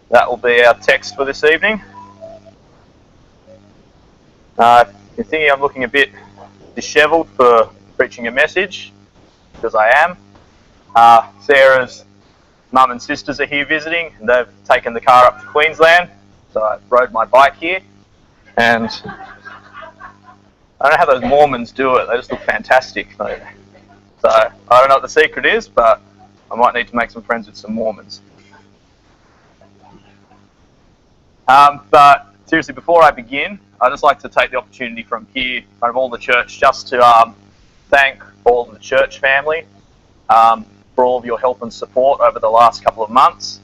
That will be our text for this evening. If you're thinking I'm looking a bit dishevelled for preaching a message, because I am, Sarah's mum and sisters are here visiting, and they've taken the car up to Queensland, so I rode my bike here, and I don't know how those Mormons do it. They just look fantastic. So I don't know what the secret is, but I might need to make some friends with some Mormons. But seriously, before I begin, I'd just like to take the opportunity from here, in front of all the church, just to thank all of the church family for all of your help and support over the last couple of months.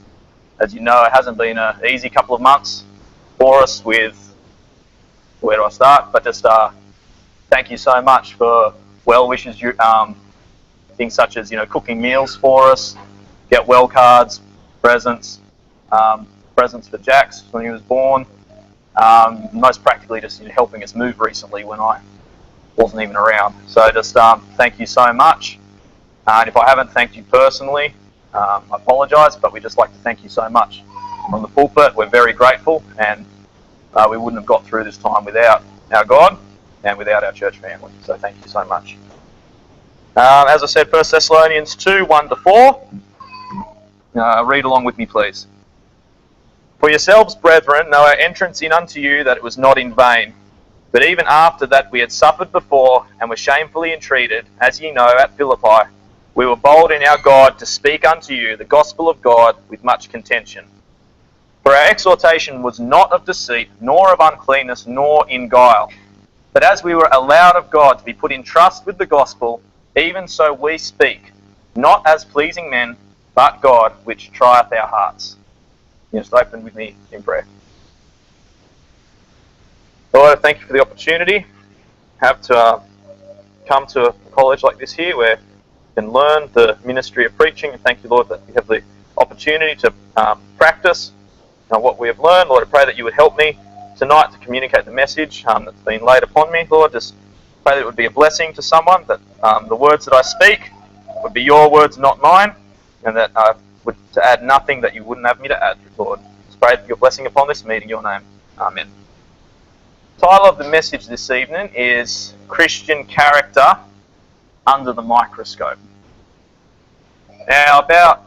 As you know, it hasn't been an easy couple of months for us with, where do I start? But just thank you so much for well wishes, things such as, cooking meals for us, get well cards, presents, presents for Jax when he was born, most practically just helping us move recently when I wasn't even around. So just thank you so much. And if I haven't thanked you personally, I apologise, but we'd just like to thank you so much from the pulpit. We're very grateful, and we wouldn't have got through this time without our God and without our church family. So thank you so much. As I said, 1 Thessalonians 2, 1-4. Read along with me, please. For yourselves, brethren, know our entrance in unto you, that it was not in vain. But even after that we had suffered before, and were shamefully entreated, as ye know, at Philippi, we were bold in our God to speak unto you the gospel of God with much contention. For our exhortation was not of deceit, nor of uncleanness, nor in guile. But as we were allowed of God to be put in trust with the gospel, even so we speak, not as pleasing men, but God, which trieth our hearts. Just open with me in prayer. Lord, I thank you for the opportunity to come to a college like this here where we can learn the ministry of preaching. And thank you, Lord, that we have the opportunity to practice what we have learned. Lord, I pray that you would help me tonight to communicate the message that's been laid upon me. Lord, just pray that it would be a blessing to someone, that the words that I speak would be your words, not mine, and that I would to add nothing that you wouldn't have me to add, Lord. Just pray your blessing upon this meeting in your name. Amen. The title of the message this evening is Christian Character Under the Microscope. Now, about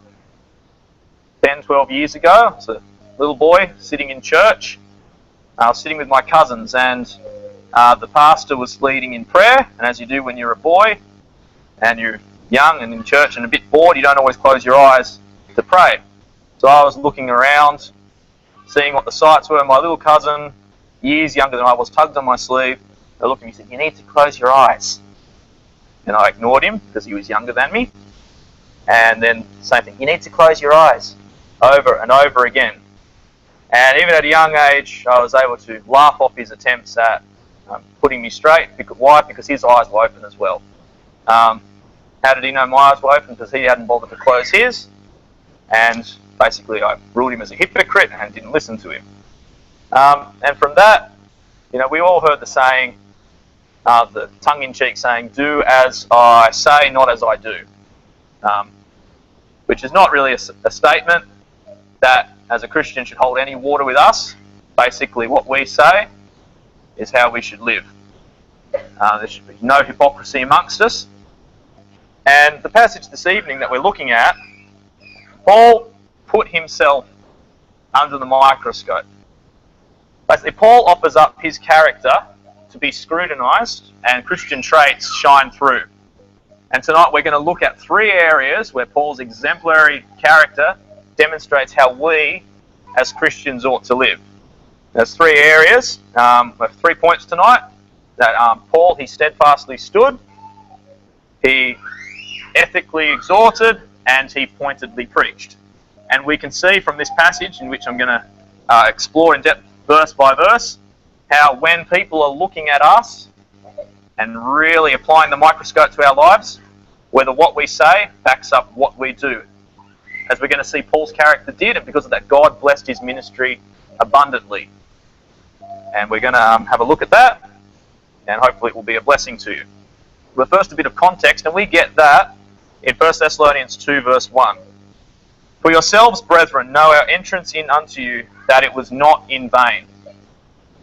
10, 12 years ago, I was a little boy sitting in church. I was sitting with my cousins, and the pastor was leading in prayer, and as you do when you're a boy, and you're young and in church and a bit bored, you don't always close your eyes to pray. So I was looking around, seeing what the sights were. My little cousin, years younger than I was, tugged on my sleeve. They looked at me and said, "You need to close your eyes." And I ignored him because he was younger than me. And then same thing, "You need to close your eyes," over and over again. And even at a young age, I was able to laugh off his attempts at putting me straight. Why? Because his eyes were open as well. How did he know my eyes were open? Because he hadn't bothered to close his. And basically I ruled him as a hypocrite and didn't listen to him. And from that, we all heard the saying, the tongue-in-cheek saying, "Do as I say, not as I do." Which is not really a statement that as a Christian should hold any water with us. Basically what we say is how we should live. There should be no hypocrisy amongst us. And the passage this evening that we're looking at, Paul put himself under the microscope. Basically, Paul offers up his character to be scrutinised and Christian traits shine through. And tonight we're going to look at 3 areas where Paul's exemplary character demonstrates how we as Christians ought to live. There's 3 areas, we have 3 points tonight. That Paul, he steadfastly stood, he ethically exhorted, and he pointedly preached. And we can see from this passage, in which I'm going to explore in depth verse by verse, how when people are looking at us and really applying the microscope to our lives, whether what we say backs up what we do. As we're going to see Paul's character did, and because of that God blessed his ministry abundantly. And we're going to have a look at that, and hopefully it will be a blessing to you. But first a bit of context, and we get that in 1 Thessalonians 2 verse 1. For yourselves, brethren, know our entrance in unto you, that it was not in vain.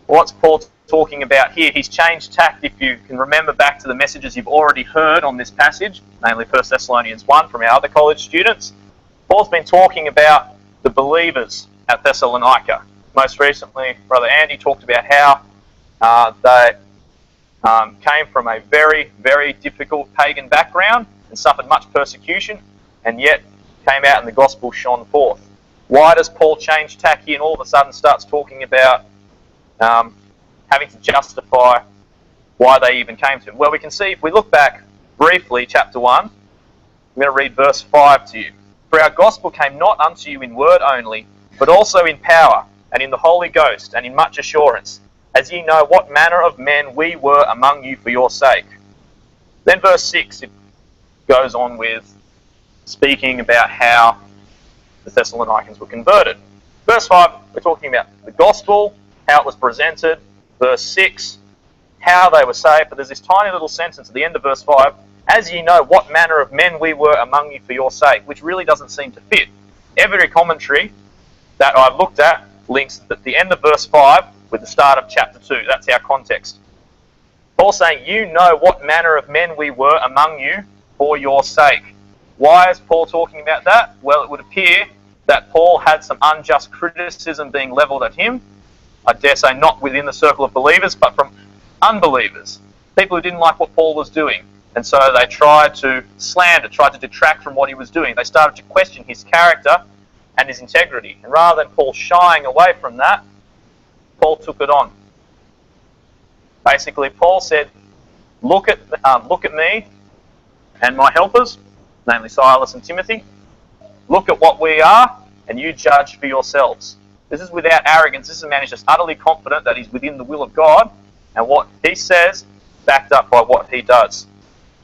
What's Paul talking about here? He's changed tact, if you can remember back to the messages you've already heard on this passage, namely 1 Thessalonians 1 from our other college students. Paul's been talking about the believers at Thessalonica. Most recently, Brother Andy talked about how they came from a very, very difficult pagan background and suffered much persecution, and yet came out and the gospel shone forth. Why does Paul change tack here and all of a sudden starts talking about having to justify why they even came to him? Well, we can see, if we look back briefly, chapter 1, I'm going to read verse 5 to you. For our gospel came not unto you in word only, but also in power, and in the Holy Ghost, and in much assurance, as ye know what manner of men we were among you for your sake. Then verse 6, it goes on with speaking about how the Thessalonians were converted. Verse 5, we're talking about the gospel, how it was presented. Verse 6, how they were saved. But there's this tiny little sentence at the end of verse 5, as ye know what manner of men we were among you for your sake, which really doesn't seem to fit. Every commentary that I've looked at links at the end of verse 5 with the start of chapter 2. That's our context. Paul's saying, you know what manner of men we were among you for your sake. Why is Paul talking about that? Well, it would appear that Paul had some unjust criticism being levelled at him. I dare say not within the circle of believers, but from unbelievers. People who didn't like what Paul was doing. And so they tried to slander, tried to detract from what he was doing. They started to question his character and his integrity. And rather than Paul shying away from that, Paul took it on. Basically, Paul said, look at me and my helpers, namely Silas and Timothy. Look at what we are, and you judge for yourselves. This is without arrogance. This is a man who's just utterly confident that he's within the will of God, and what he says, backed up by what he does.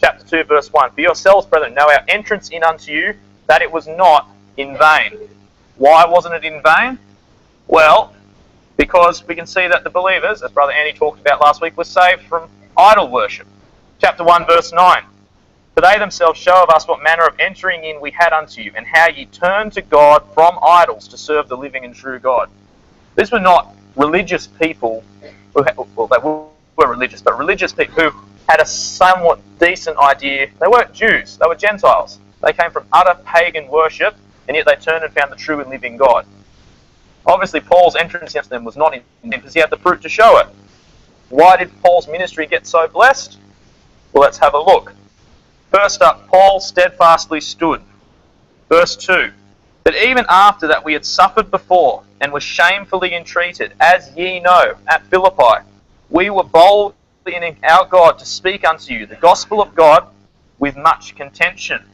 Chapter 2, verse 1. For yourselves, brethren, know our entrance in unto you, that it was not in vain. Why wasn't it in vain? Well, because we can see that the believers, as Brother Andy talked about last week, were saved from idol worship. Chapter 1, verse 9. For they themselves show of us what manner of entering in we had unto you, and how ye turned to God from idols to serve the living and true God. These were not religious people who had, well, they were religious, but religious people who had a somewhat decent idea. They weren't Jews, they were Gentiles. They came from utter pagan worship, and yet they turned and found the true and living God. Obviously, Paul's entrance into them was not in because he had the fruit to show it. Why did Paul's ministry get so blessed? Well, let's have a look. First up, Paul steadfastly stood. Verse 2. That even after that we had suffered before, and were shamefully entreated, as ye know, at Philippi, we were bold in our God to speak unto you the gospel of God with much contention.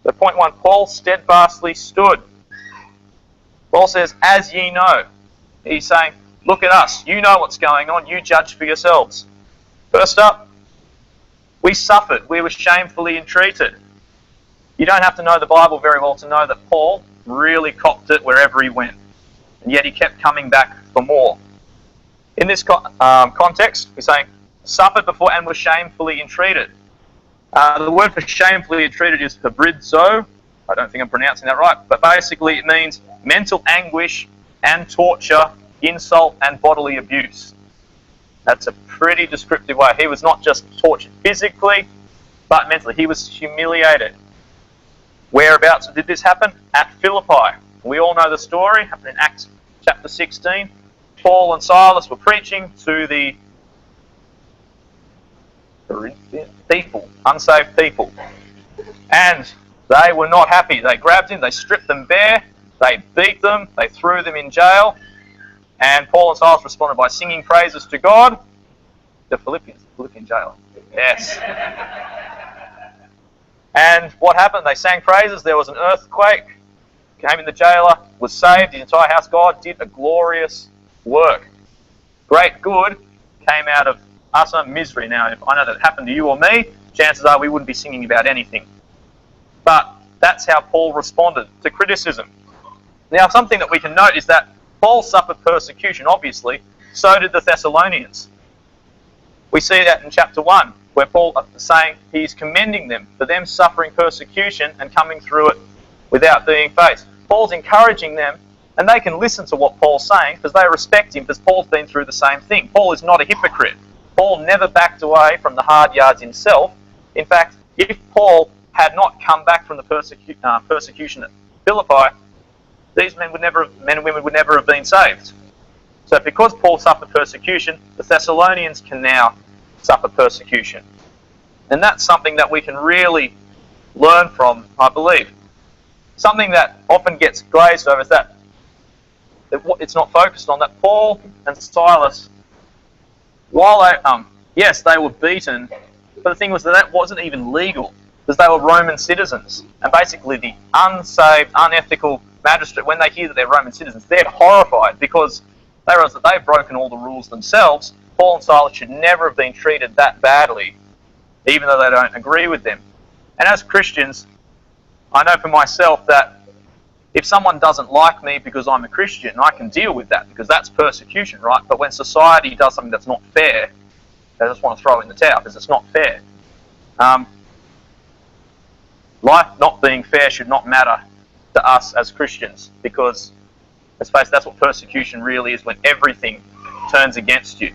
So point 1, Paul steadfastly stood. Paul says, as ye know. He's saying, look at us. You know what's going on. You judge for yourselves. First up, we suffered. We were shamefully entreated. You don't have to know the Bible very well to know that Paul really copped it wherever he went. And yet he kept coming back for more. In this context, he's saying, suffered before and was shamefully entreated. The word for shamefully entreated is hebridzo. I don't think I'm pronouncing that right, but basically it means mental anguish and torture, insult and bodily abuse. That's a pretty descriptive way. He was not just tortured physically, but mentally. He was humiliated. Whereabouts did this happen? At Philippi. We all know the story. It happened in Acts chapter 16. Paul and Silas were preaching to the people, unsaved people. And they were not happy. They grabbed him, they stripped them bare, they beat them, they threw them in jail. And Paul and Silas responded by singing praises to God. The Philippian jailer. Yes. And what happened? They sang praises, there was an earthquake, came in the jailer, was saved, the entire house. God did a glorious work. Great good came out of utter misery. Now, if I know that happened to you or me, chances are we wouldn't be singing about anything. But that's how Paul responded to criticism. Now, something that we can note is that Paul suffered persecution, obviously. So did the Thessalonians. We see that in chapter 1, where Paul is saying he's commending them for them suffering persecution and coming through it without being faced. Paul's encouraging them, and they can listen to what Paul's saying because they respect him because Paul's been through the same thing. Paul is not a hypocrite. Paul never backed away from the hard yards himself. In fact, if Paul had not come back from the persecution at Philippi, these men and women would never have been saved. So because Paul suffered persecution, the Thessalonians can now suffer persecution. And that's something that we can really learn from, I believe. Something that often gets glazed over is that it's not focused on, that Paul and Silas, while yes, they were beaten, but the thing was that wasn't even legal, because they were Roman citizens. And basically the unsaved, unethical magistrate, when they hear that they're Roman citizens, they're horrified because they realize that they've broken all the rules themselves. Paul and Silas should never have been treated that badly, even though they don't agree with them. And as Christians, I know for myself that if someone doesn't like me because I'm a Christian, I can deal with that because that's persecution, right? But when society does something that's not fair, I just want to throw in the towel because it's not fair. Life not being fair should not matter to us as Christians because, let's face it, that's what persecution really is, when everything turns against you.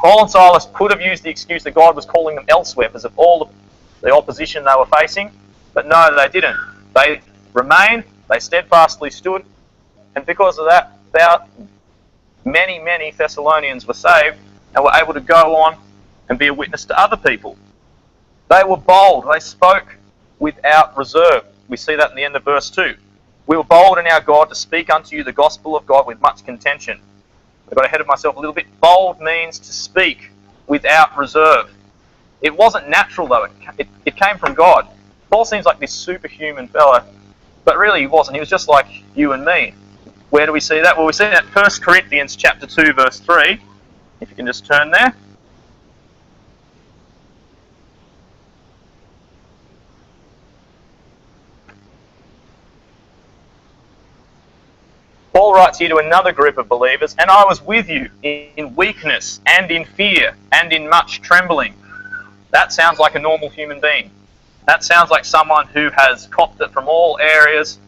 Paul and Silas could have used the excuse that God was calling them elsewhere because of all the opposition they were facing, but no, they didn't. They remained, they steadfastly stood, and because of that, many Thessalonians were saved and were able to go on and be a witness to other people. They were bold, they spoke without reserve. We see that in the end of verse 2. We were bold in our God to speak unto you the gospel of God with much contention. I got ahead of myself a little bit. Bold means to speak without reserve. It wasn't natural though, it came from God. Paul seems like this superhuman fellow, but really he wasn't. He was just like you and me. Where do we see that? Well, we see that in 1 Corinthians chapter 2, verse 3. If you can just turn there. Paul writes here to another group of believers, and I was with you in weakness and in fear and in much trembling. That sounds like a normal human being. That sounds like someone who has copped it from all areas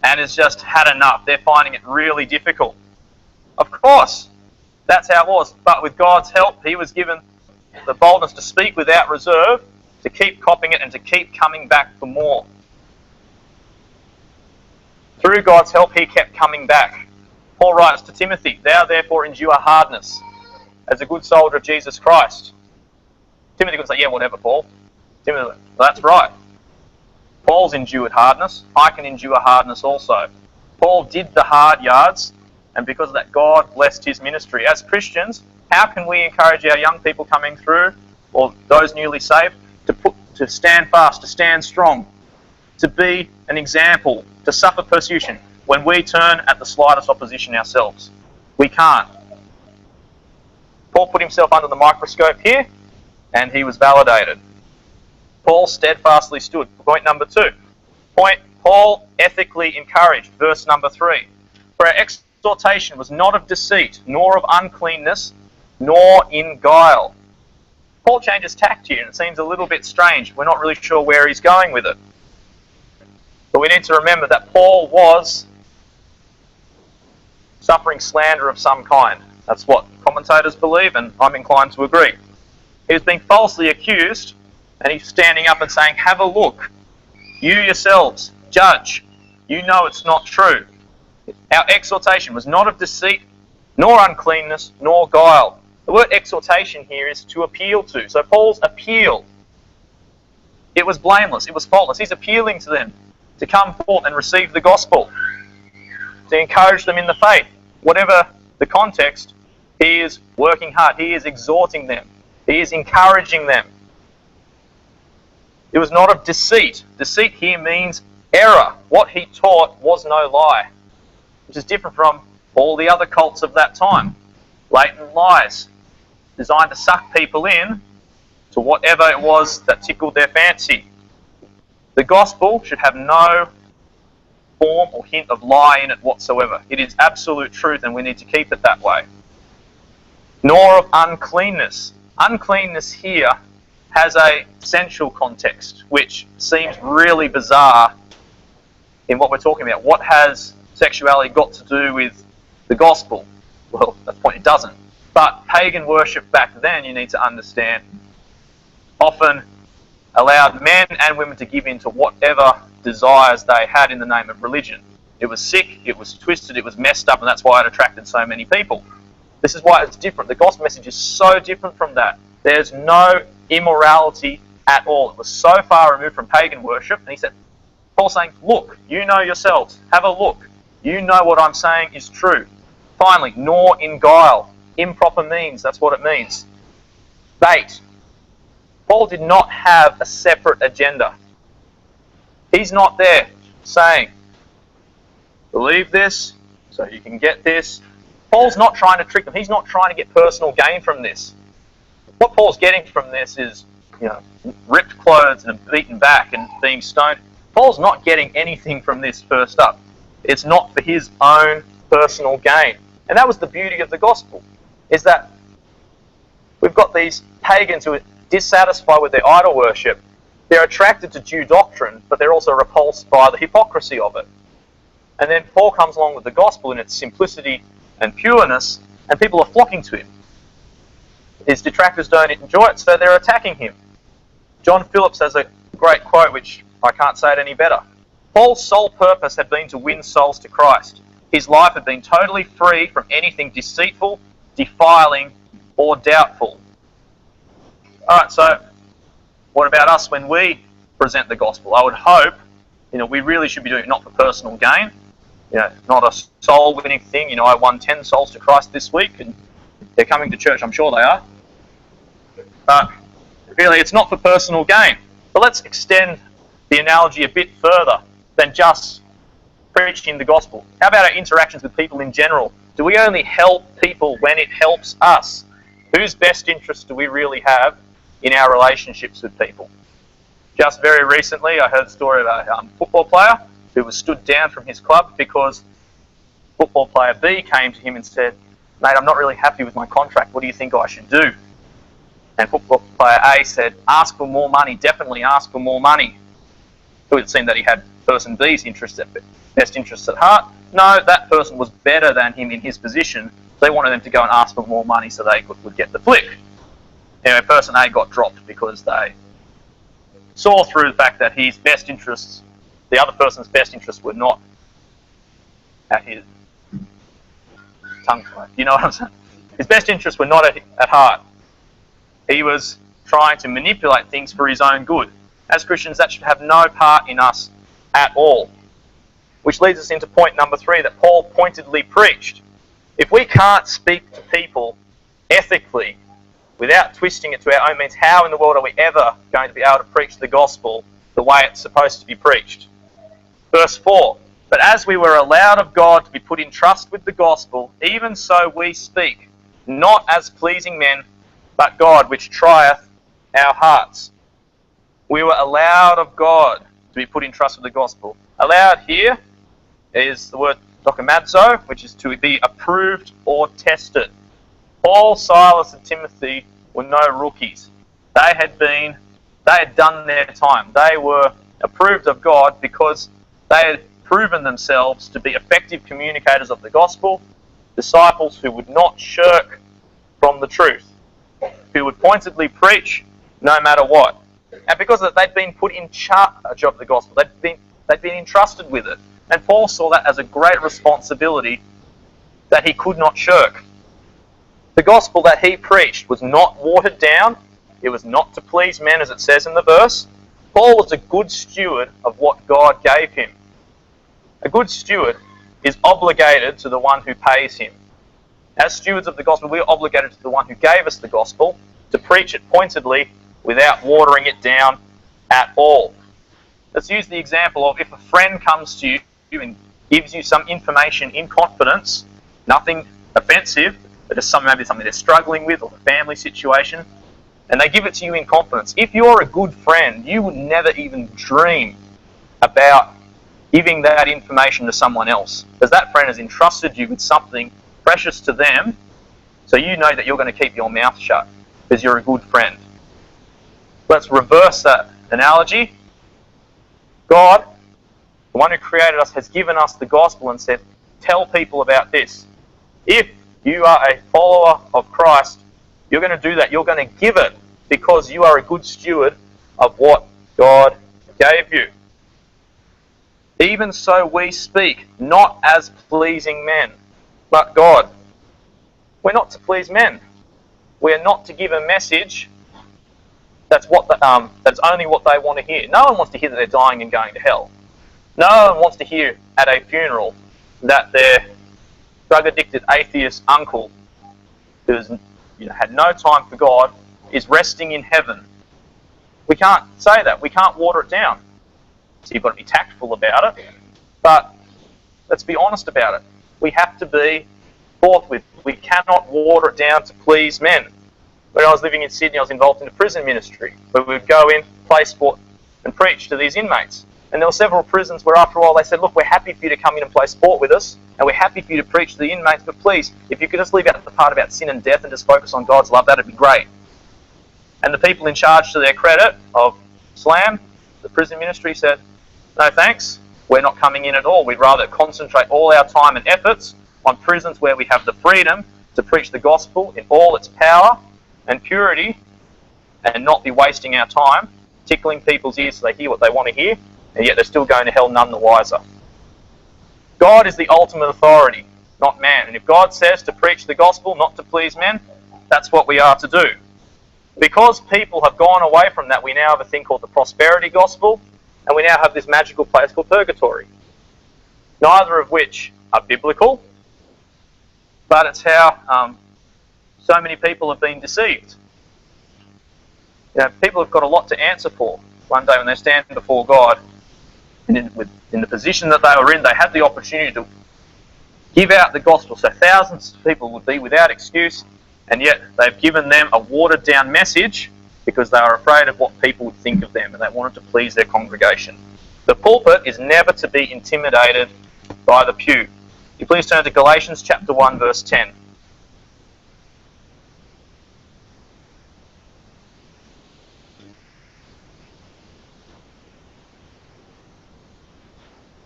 and has just had enough. They're finding it really difficult. Of course, that's how it was. But with God's help, he was given the boldness to speak without reserve, to keep copping it and to keep coming back for more. Through God's help, he kept coming back. Paul writes to Timothy, thou therefore endure hardness as a good soldier of Jesus Christ. Timothy could say, yeah, whatever, Paul. Timothy, well, that's right. Paul's endured hardness. I can endure hardness also. Paul did the hard yards, and because of that, God blessed his ministry. As Christians, how can we encourage our young people coming through, or those newly saved, to stand fast, to stand strong, to be an example, to suffer persecution when we turn at the slightest opposition ourselves? We can't. Paul put himself under the microscope here, and he was validated. Paul steadfastly stood. Point number 2. Paul ethically encouraged. Verse number 3. For our exhortation was not of deceit, nor of uncleanness, nor in guile. Paul changes tact here, and it seems a little bit strange. We're not really sure where he's going with it. But we need to remember that Paul was suffering slander of some kind. That's what commentators believe, and I'm inclined to agree. He was being falsely accused, and he's standing up and saying, have a look. You yourselves, judge. You know it's not true. Our exhortation was not of deceit, nor uncleanness, nor guile. The word exhortation here is to appeal to. So Paul's appeal, it was blameless, it was faultless. He's appealing to them to come forth and receive the gospel, to encourage them in the faith. Whatever the context, he is working hard. He is exhorting them. He is encouraging them. It was not of deceit. Deceit here means error. What he taught was no lie, which is different from all the other cults of that time. Blatant lies designed to suck people in to whatever it was that tickled their fancy. The gospel should have no form or hint of lie in it whatsoever. It is absolute truth, and we need to keep it that way. Nor of uncleanness. Uncleanness here has a sensual context, which seems really bizarre in what we're talking about. What has sexuality got to do with the gospel? Well, that's the point, it doesn't. But pagan worship back then, you need to understand, often allowed men and women to give in to whatever desires they had in the name of religion. It was sick, it was twisted, it was messed up, and that's why it attracted so many people. This is why it's different. The gospel message is so different from that. There's no immorality at all. It was so far removed from pagan worship. And he said, Paul's saying, look, you know yourselves. Have a look. You know what I'm saying is true. Finally, nor in guile. Improper means, that's what it means. Bait. Paul did not have a separate agenda. He's not there saying, believe this so you can get this. Paul's not trying to trick them. He's not trying to get personal gain from this. What Paul's getting from this is, ripped clothes and a beaten back and being stoned. Paul's not getting anything from this first up. It's not for his own personal gain. And that was the beauty of the gospel, is that we've got these pagans who are dissatisfied with their idol worship. They're attracted to Jew doctrine, but they're also repulsed by the hypocrisy of it. And then Paul comes along with the gospel in its simplicity and pureness, and people are flocking to him. His detractors don't enjoy it, so they're attacking him. John Phillips has a great quote, which I can't say it any better. Paul's sole purpose had been to win souls to Christ. His life had been totally free from anything deceitful, defiling, or doubtful. Alright, so what about us when we present the gospel? I would hope, we really should be doing it not for personal gain, not a soul-winning thing. I won 10 souls to Christ this week, and they're coming to church, I'm sure they are. But really, it's not for personal gain. But let's extend the analogy a bit further than just preaching the gospel. How about our interactions with people in general? Do we only help people when it helps us? Whose best interest do we really have in our relationships with people? Just very recently, I heard a story of a football player who was stood down from his club because football player B came to him and said, mate, I'm not really happy with my contract. What do you think I should do? And football player A said, ask for more money. Definitely ask for more money. It would seem that he had person B's best interests at heart. No, that person was better than him in his position. They wanted them to go and ask for more money so they would get the flick. Anyway, person A got dropped because they saw through the fact that his best interests, the other person's best interests, were not at his tongue tied. You know what I'm saying? His best interests were not at heart. He was trying to manipulate things for his own good. As Christians, that should have no part in us at all. Which leads us into point number 3 that Paul pointedly preached. If we can't speak to people ethically without twisting it to our own means, how in the world are we ever going to be able to preach the gospel the way it's supposed to be preached? Verse 4, but as we were allowed of God to be put in trust with the gospel, even so we speak, not as pleasing men, but God which trieth our hearts. We were allowed of God to be put in trust with the gospel. Allowed here is the word dokimazo, which is to be approved or tested. Paul, Silas, and Timothy were no rookies. They had done their time. They were approved of God because they had proven themselves to be effective communicators of the gospel, disciples who would not shirk from the truth, who would pointedly preach no matter what. And because of that, they'd been put in charge of the gospel. They'd been entrusted with it. And Paul saw that as a great responsibility that he could not shirk. The gospel that he preached was not watered down. It was not to please men, as it says in the verse. Paul was a good steward of what God gave him. A good steward is obligated to the one who pays him. As stewards of the gospel, we are obligated to the one who gave us the gospel to preach it pointedly without watering it down at all. Let's use the example of if a friend comes to you and gives you some information in confidence, nothing offensive, but just maybe something they're struggling with or a family situation, and they give it to you in confidence. If you're a good friend, you would never even dream about giving that information to someone else, because that friend has entrusted you with something precious to them, so you know that you're going to keep your mouth shut because you're a good friend. Let's reverse that analogy. God The one who created us has given us the gospel and said, tell people about this. If you are a follower of Christ, you're going to do that. You're going to give it because you are a good steward of what God gave you. Even so we speak, not as pleasing men, but God. We're not to please men. We are not to give a message that's only what they want to hear. No one wants to hear that they're dying and going to hell. No one wants to hear at a funeral that their drug-addicted atheist uncle, who's had no time for God, is resting in heaven. We can't say that. We can't water it down. So you've got to be tactful about it. But let's be honest about it. We have to be forthwith. We cannot water it down to please men. When I was living in Sydney, I was involved in a prison ministry where we would go in, play sport, and preach to these inmates. And there were several prisons where after a while they said, look, we're happy for you to come in and play sport with us, and we're happy for you to preach to the inmates, but please, if you could just leave out the part about sin and death and just focus on God's love, that'd be great. And the people in charge, to their credit, of SLAM, the prison ministry, said, no thanks, we're not coming in at all. We'd rather concentrate all our time and efforts on prisons where we have the freedom to preach the gospel in all its power and purity and not be wasting our time tickling people's ears so they hear what they want to hear, and yet they're still going to hell none the wiser. God is the ultimate authority, not man. And if God says to preach the gospel, not to please men, that's what we are to do. Because people have gone away from that, we now have a thing called the prosperity gospel, and we now have this magical place called purgatory. Neither of which are biblical, but it's how so many people have been deceived. People have got a lot to answer for one day when they stand before God. And in the position that they were in, they had the opportunity to give out the gospel. So thousands of people would be without excuse, and yet they've given them a watered-down message because they were afraid of what people would think of them, and they wanted to please their congregation. The pulpit is never to be intimidated by the pew. You please turn to Galatians chapter 1, verse 10.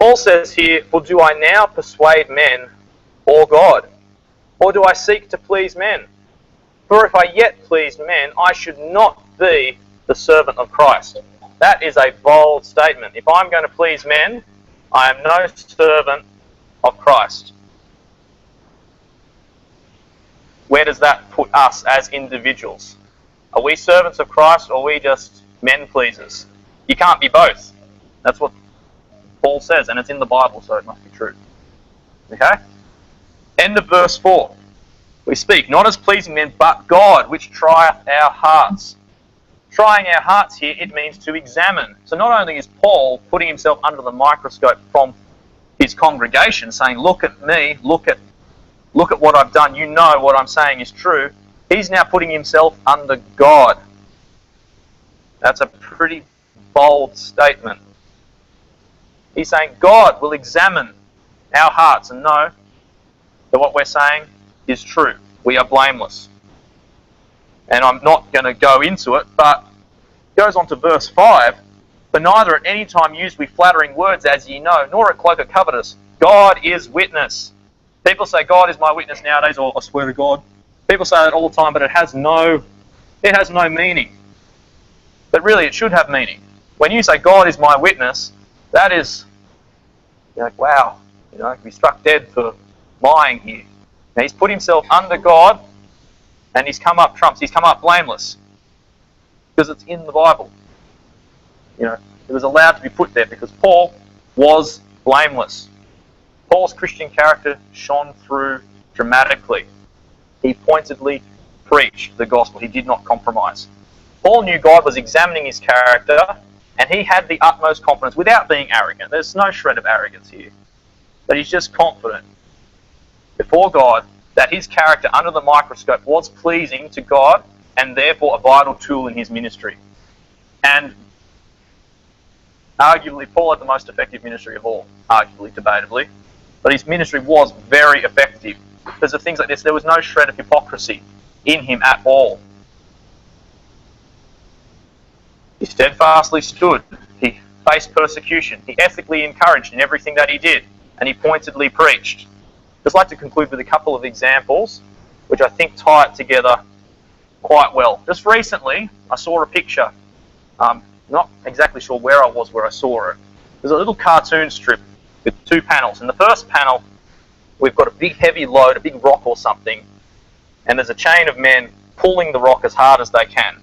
Paul says here, for do I now persuade men or God? Or do I seek to please men? For if I yet pleased men, I should not be the servant of Christ. That is a bold statement. If I'm going to please men, I am no servant of Christ. Where does that put us as individuals? Are we servants of Christ, or are we just men pleasers? You can't be both. That's what Paul says, and it's in the Bible, so it must be true. Okay? End of verse 4. We speak, not as pleasing men, but God, which trieth our hearts. Trying our hearts here, it means to examine. So not only is Paul putting himself under the microscope from his congregation, saying, look at me, look at what I've done, you know what I'm saying is true. He's now putting himself under God. That's a pretty bold statement. He's saying God will examine our hearts and know that what we're saying is true. We are blameless. And I'm not going to go into it, but it goes on to verse 5. For neither at any time use we flattering words, as ye know, nor a cloak of covetous. God is witness. People say God is my witness nowadays, or I swear to God. People say that all the time, but it has no meaning. But really, it should have meaning. When you say God is my witness, that is, you're like, wow, be struck dead for lying here. Now, he's put himself under God, and he's come up trumps. He's come up blameless because it's in the Bible. It was allowed to be put there because Paul was blameless. Paul's Christian character shone through dramatically. He pointedly preached the gospel. He did not compromise. Paul knew God was examining his character, and he had the utmost confidence without being arrogant. There's no shred of arrogance here. But he's just confident before God that his character under the microscope was pleasing to God and therefore a vital tool in his ministry. And arguably, Paul had the most effective ministry of all, arguably, debatably. But his ministry was very effective. Because of things like this, there was no shred of hypocrisy in him at all. He steadfastly stood. He faced persecution. He ethically encouraged in everything that he did, and he pointedly preached. I'd just like to conclude with a couple of examples which I think tie it together quite well. Just recently, I saw a picture. Not exactly sure where I was where I saw it. There's a little cartoon strip with two panels. In the first panel, we've got a big heavy load, a big rock or something, and there's a chain of men pulling the rock as hard as they can.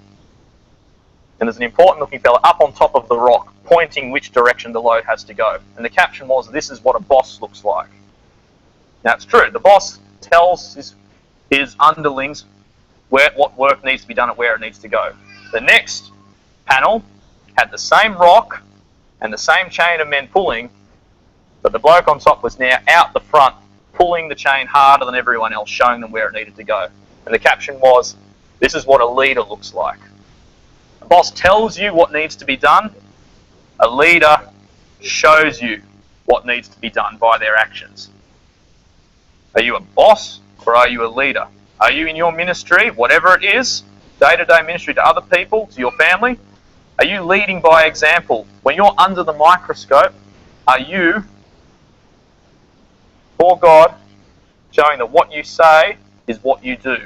And there's an important looking fella up on top of the rock, pointing which direction the load has to go. And the caption was, "This is what a boss looks like." Now it's true, the boss tells his underlings what work needs to be done and where it needs to go. The next panel had the same rock and the same chain of men pulling, but the bloke on top was now out the front, pulling the chain harder than everyone else, showing them where it needed to go. And the caption was, "This is what a leader looks like." A boss tells you what needs to be done. A leader shows you what needs to be done by their actions. Are you a boss or are you a leader? Are you in your ministry, whatever it is, day-to-day ministry to other people, to your family? Are you leading by example? When you're under the microscope, are you, for God, showing that what you say is what you do?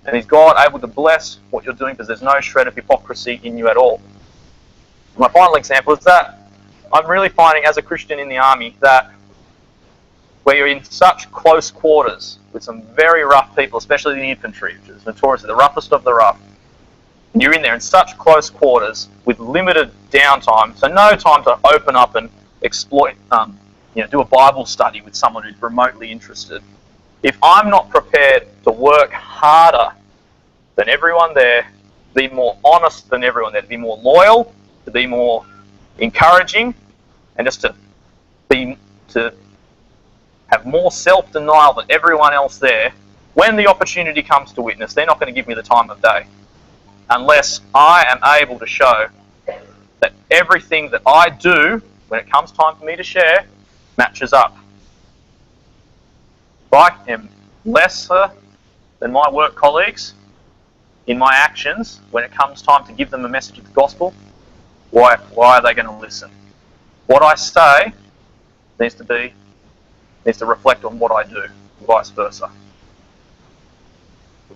And is God able to bless what you're doing because there's no shred of hypocrisy in you at all? My final example is that I'm really finding as a Christian in the army that where you're in such close quarters with some very rough people, especially the infantry, which is notoriously the roughest of the rough, and you're in there in such close quarters with limited downtime, so no time to open up and exploit, do a Bible study with someone who's remotely interested. If I'm not prepared to work harder than everyone there, be more honest than everyone there, to be more loyal, to be more encouraging, and just to have more self-denial than everyone else there, when the opportunity comes to witness, they're not going to give me the time of day unless I am able to show that everything that I do when it comes time for me to share matches up. If I am lesser than my work colleagues in my actions when it comes time to give them a message of the gospel, why are they going to listen? What I say needs to reflect on what I do, and vice versa.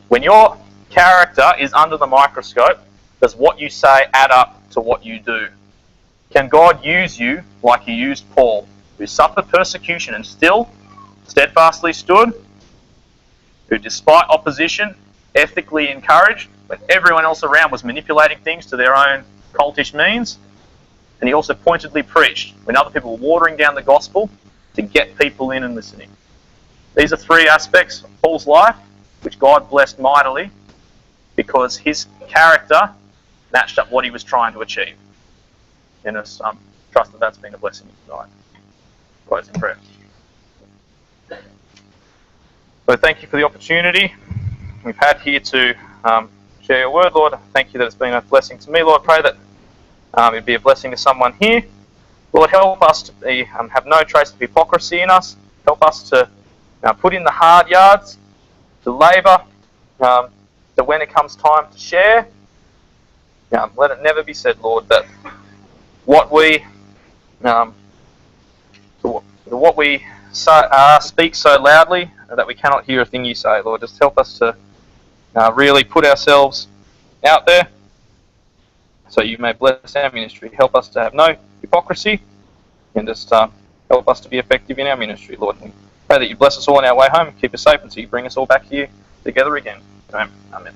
When your character is under the microscope, does what you say add up to what you do? Can God use you like he used Paul, who suffered persecution and still steadfastly stood, who despite opposition, ethically encouraged, when everyone else around was manipulating things to their own cultish means, and he also pointedly preached when other people were watering down the gospel to get people in and listening. These are three aspects of Paul's life which God blessed mightily because his character matched up what he was trying to achieve. And I trust that that's been a blessing tonight. Close in prayer. So thank you for the opportunity we've had here to share your word, Lord. Thank you that it's been a blessing to me, Lord. I pray that it'd be a blessing to someone here. Lord, help us to be, have no trace of hypocrisy in us. Help us to put in the hard yards, to labour, that when it comes time to share, let it never be said, Lord, that what we speak so loudly that we cannot hear a thing you say, Lord. Just help us to really put ourselves out there so you may bless our ministry. Help us to have no hypocrisy and just help us to be effective in our ministry, Lord. We pray that you bless us all on our way home, keep us safe until you bring us all back here together again. Amen.